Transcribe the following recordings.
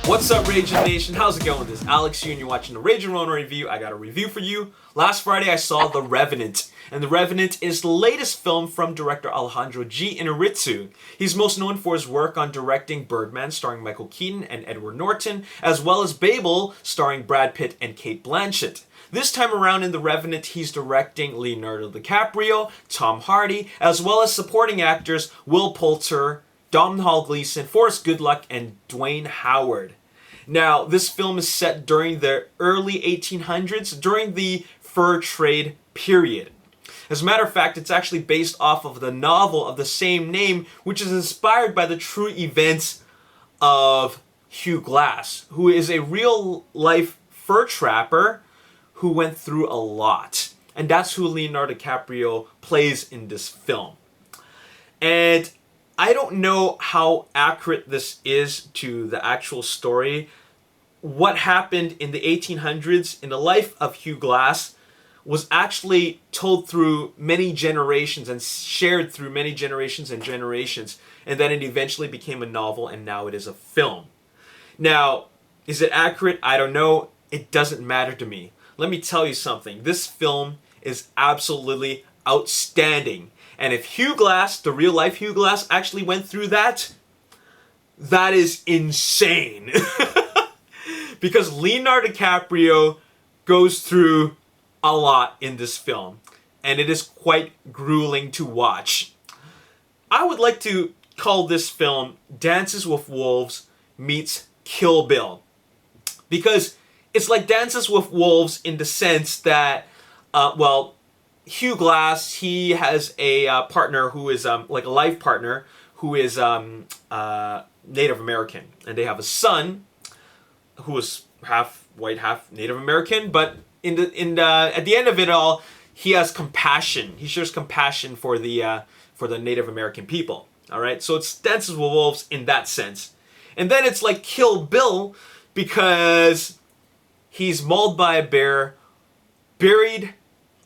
What's up, Ragin Nation? How's it going? This is Alex here, and you're watching the Ragin Ronin review. I got a review for you. Last Friday, I saw The Revenant, and The Revenant is the latest film from director Alejandro G. Inarritu. He's most known for his work on directing Birdman, starring Michael Keaton and Edward Norton, as well as Babel, starring Brad Pitt and Cate Blanchett. This time around in The Revenant, he's directing Leonardo DiCaprio, Tom Hardy, as well as supporting actors Will Poulter, Domhnall Gleeson, Forrest Goodluck, and Dwayne Howard. Now, this film is set during the early 1800s, during the fur trade period. As a matter of fact, it's actually based off of the novel of the same name, which is inspired by the true events of Hugh Glass, who is a real-life fur trapper who went through a lot. And that's who Leonardo DiCaprio plays in this film. And I don't know how accurate this is to the actual story. What happened in the 1800s in the life of Hugh Glass was actually told through many generations and shared through many generations and generations. And then it eventually became a novel, and now it is a film. Now, is it accurate? I don't know. It doesn't matter to me. Let me tell you something. This film is absolutely outstanding. And if Hugh Glass, the real-life Hugh Glass, actually went through that, that is insane. Because Leonardo DiCaprio goes through a lot in this film. And it is quite grueling to watch. I would like to call this film Dances with Wolves meets Kill Bill. Because it's like Dances with Wolves in the sense that, Hugh Glass, he has a partner who is like a life partner who is Native American, and they have a son who is half white, half Native American. But at the end of it all, he has compassion. He shares compassion for the Native American people. All right, so it's Dances with Wolves in that sense, and then it's like Kill Bill because he's mauled by a bear, buried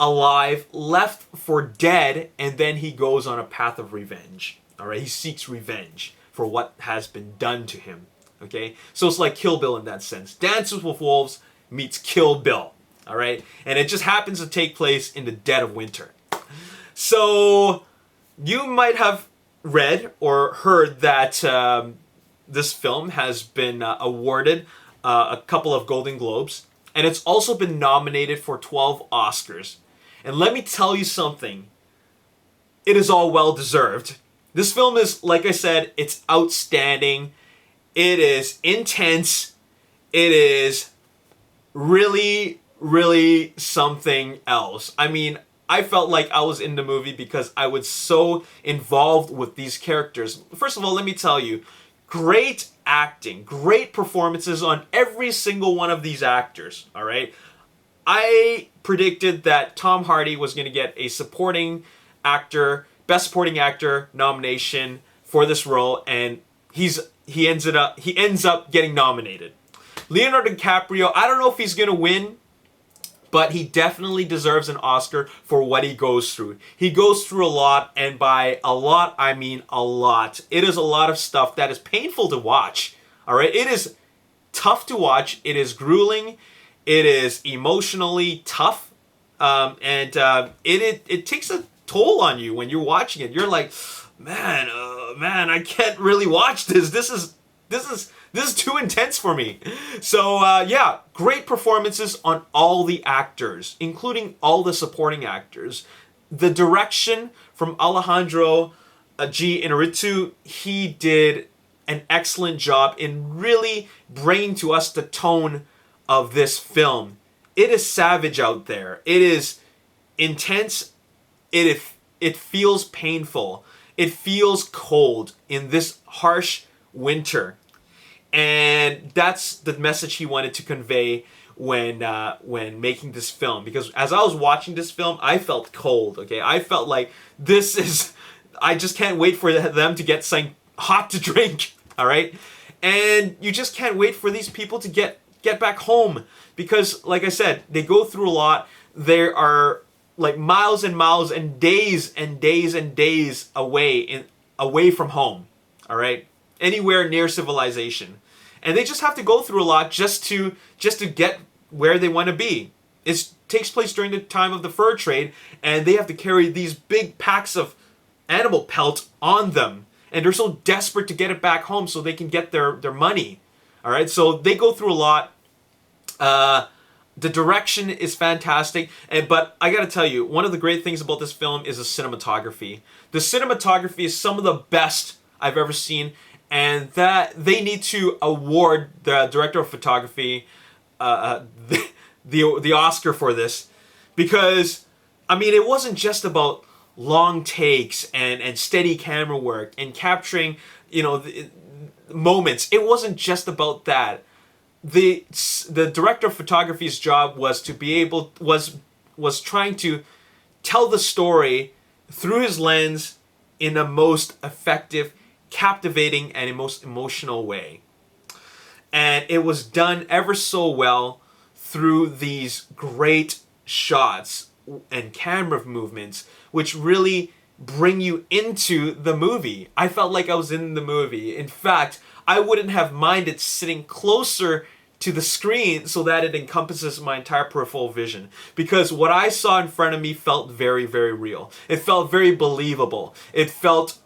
alive, left for dead, and then he goes on a path of revenge. All right, he seeks revenge for what has been done to him. Okay, so it's like Kill Bill in that sense. Dances with Wolves meets Kill Bill. All right, and it just happens to take place in the dead of winter. So you might have read or heard that this film has been awarded a couple of Golden Globes, and it's also been nominated for 12 Oscars. And let me tell you something, it is all well deserved. This film is, like I said, it's outstanding. It is intense. It is really, really something else. I mean, I felt like I was in the movie because I was so involved with these characters. First of all, let me tell you, great acting, great performances on every single one of these actors, all right? I predicted that Tom Hardy was going to get a supporting actor, best supporting actor nomination for this role, and he ends up getting nominated. Leonardo DiCaprio, I don't know if he's going to win, but he definitely deserves an Oscar for what he goes through. He goes through a lot, and by a lot, I mean a lot. It is a lot of stuff that is painful to watch. All right, it is tough to watch. It is grueling. It is emotionally tough, and it takes a toll on you when you're watching it. You're like, man, I can't really watch this. This is too intense for me. So yeah, great performances on all the actors, including all the supporting actors. The direction from Alejandro G. Inarritu, he did an excellent job in really bringing to us the tone of this film. It is savage out there. It is intense. It feels painful. It feels cold in this harsh winter. And that's the message he wanted to convey when making this film. Because as I was watching this film, I felt cold, okay? I felt like I just can't wait for them to get something hot to drink, all right? And you just can't wait for these people to get back home. Because, like I said, they go through a lot. There are like miles and miles and days and days and days away from home, all right? Anywhere near civilization. and they just have to go through a lot just to get where they want to be. It takes place during the time of the fur trade, and they have to carry these big packs of animal pelt on them, and they're so desperate to get it back home so they can get their money. All right, so they go through a lot. The direction is fantastic, but I gotta tell you, one of the great things about this film is the cinematography. The cinematography is some of the best I've ever seen, and that they need to award the director of photography the Oscar for this, because I mean, it wasn't just about long takes and steady camera work and capturing, you know, the moments. It wasn't just about that. The director of photography's job was to be able was trying to tell the story through his lens in the most effective, captivating, and most emotional way. And it was done ever so well through these great shots and camera movements, which really bring you into the movie. I felt like I was in the movie. In fact, I wouldn't have minded sitting closer to the screen so that it encompasses my entire peripheral vision, because what I saw in front of me felt very, very real. It felt very believable. It felt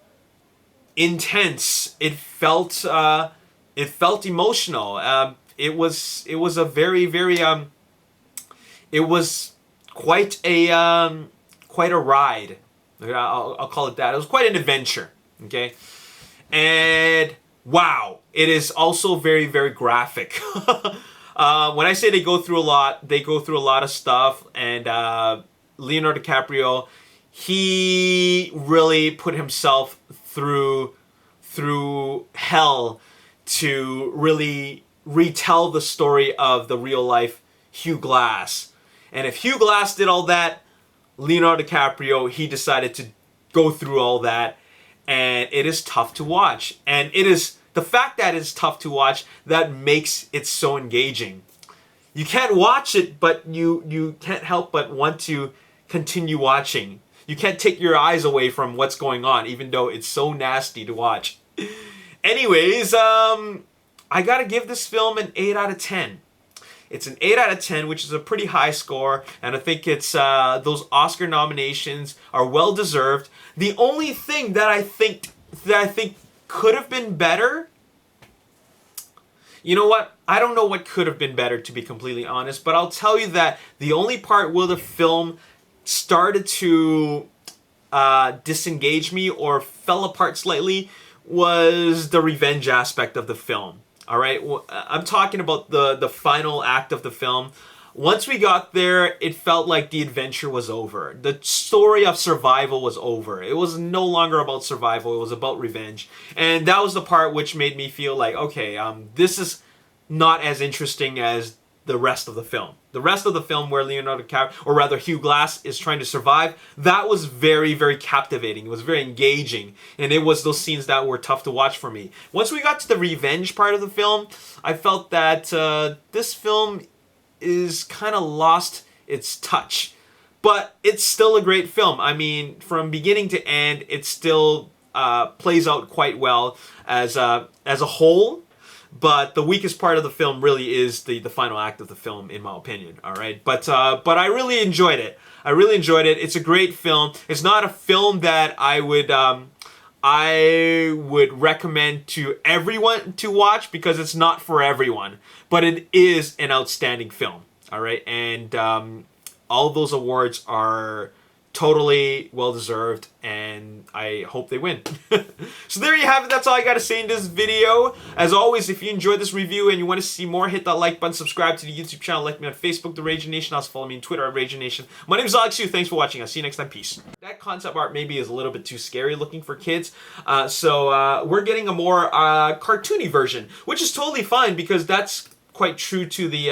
intense. It felt emotional. It was a very, very it was quite a ride. I'll call it that. It was quite an adventure. Okay, and wow, it is also very, very graphic. When I say they go through a lot of stuff, and Leonardo DiCaprio, he really put himself through hell to really retell the story of the real life Hugh Glass. And if Hugh Glass did all that, Leonardo DiCaprio, he decided to go through all that, and it is tough to watch. And it is the fact that it's tough to watch that makes it so engaging. You can't watch it, but you can't help but want to continue watching. You can't take your eyes away from what's going on, even though it's so nasty to watch. Anyways, I gotta give this film an 8 out of 10. It's an 8 out of 10, which is a pretty high score, and I think it's those Oscar nominations are well deserved. The only thing that I think could have been better, you know what? I don't know what could have been better, to be completely honest, but I'll tell you that the only part where the film started to disengage me or fell apart slightly was the revenge aspect of the film. All right, I'm talking about the final act of the film. Once we got there, it felt like the adventure was over. The story of survival was over. It was no longer about survival. It was about revenge. And that was the part which made me feel like, okay, this is not as interesting as the rest of the film. The rest of the film where Leonardo DiCaprio, or rather Hugh Glass, is trying to survive, that was very, very captivating. It was very engaging. And it was those scenes that were tough to watch for me. Once we got to the revenge part of the film, I felt that this film is kind of lost its touch. But it's still a great film. I mean, from beginning to end, it still plays out quite well as a whole. But the weakest part of the film really is the final act of the film, in my opinion. All right, but I really enjoyed it. I really enjoyed it. It's a great film. It's not a film that I would recommend to everyone to watch, because it's not for everyone. But it is an outstanding film. All right, and all of those awards are totally well deserved, and I hope they win. So there you have it. That's all I got to say in this video. As always, if you enjoyed this review and you want to see more, hit that like button, subscribe to the YouTube channel, like me on Facebook, The Ragin Nation. Also follow me on Twitter at Ragin Nation. My name is Alex Yu. Thanks for watching. I'll see you next time. Peace. That concept art maybe is a little bit too scary looking for kids, so we're getting a more cartoony version, which is totally fine, because that's quite true to the